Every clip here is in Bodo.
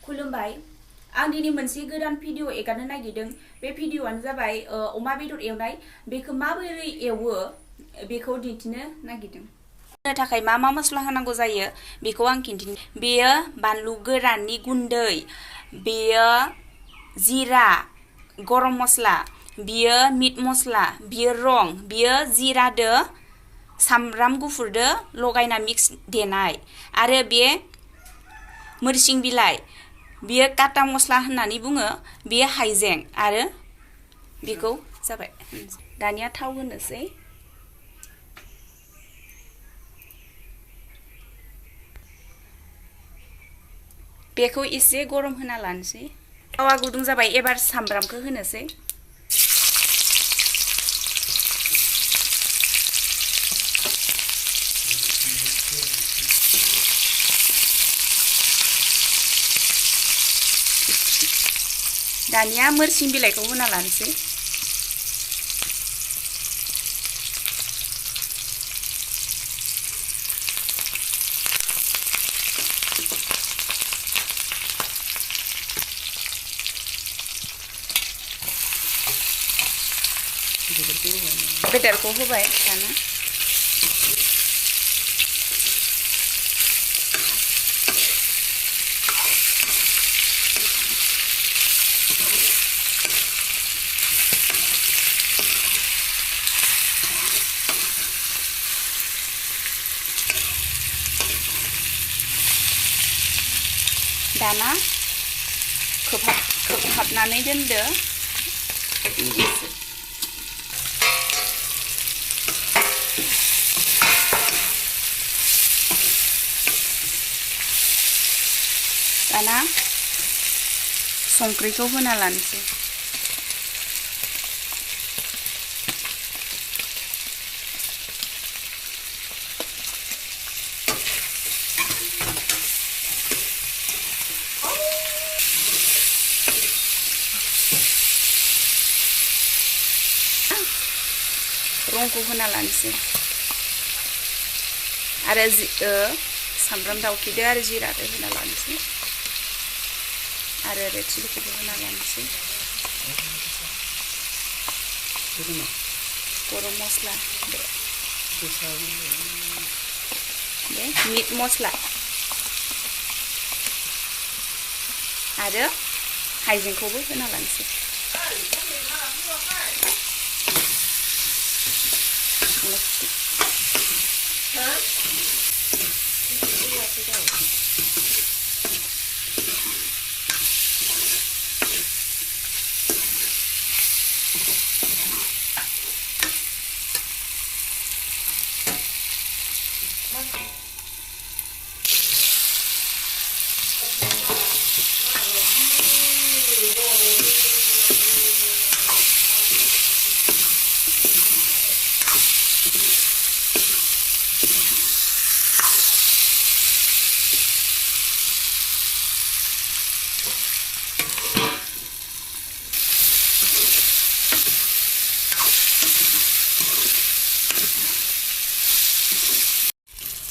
खुलुमबाय आं दिनै मोनसे गोदान भिडिअ एगारनो नागिरदों। बे भिडिअआनो जाबाय अमा बेदर एवनाय। बेखौ माबोरै एवो बेखौ दिन्थिनो नागिरदों। होनो थाखाय मा मा मस्ला होनांगौ जायो बेखौ आं खिन्थिनो। बेयो बानलु गोराननि गुन्दै, बेयो जिरा गरम मस्ला, बियो मिट मस्ला, बियो रं, बियो जिरादो सामब्राम गुफुरदो लगायना मिक्स देनाय, आरो बे मोरसिं बिलाइ बियो काटा मस्ला होननानै बुङो, बियो हाइजें, आरो बेखौ जाबाय। दानिया थाव होनोसै। बेखौ एसे गरम होना लानोसै। थावा गुदुं जाबाय, एबार सामब्रामखौ होनोसै। दानिया मोरसिं बिलाइखौ होना लानोसै। बेदरखौ होबाय दाना। दाना खोबहाबनानै दोनदो। दाना संख्रिखौ होना लानोसै। रंखौ होना लानोसै, आरो सामब्राम दावखिदो आरो जिरादो होना लानोसै, आरो रेड चिलिखौबो होना लानोसै। गरम मस्ला, बे मिट मस्ला आरो हाइजेंखौबो होना लानोसै।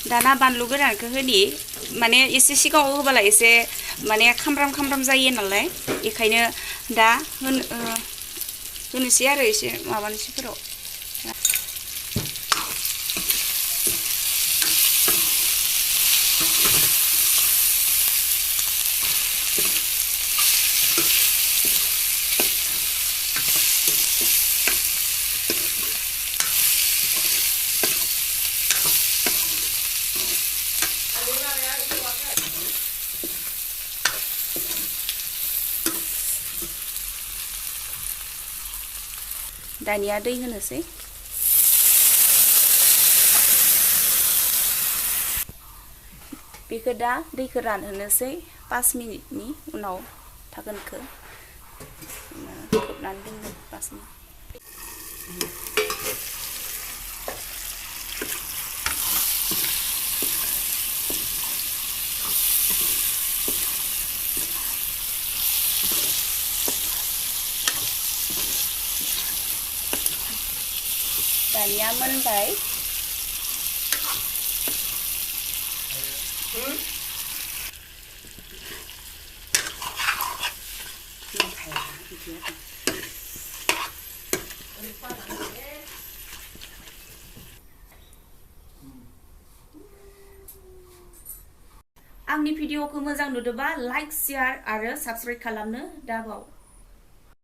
दाना बानलु गोरानखौ होनि। माने एसे सिगाङाव होबाला एसे माने खामब्राम खामब्राम जायो नालाय, बेखायनो दा होनोसै आरो एसे माबानोसैफोराव। दानिया दै होनोसै। बेखौ दा दैखौ रानहोनोसै 5 मिनिटनि उनाव थागोनखौ खोबनानै दोनगोन 5 मिनिट। दानिया मोनबाय। आंनि भिडिअखौ मोजां नुदोंबा लाइक शेयार आरो साबस्क्राइब खालामनो दाबाव।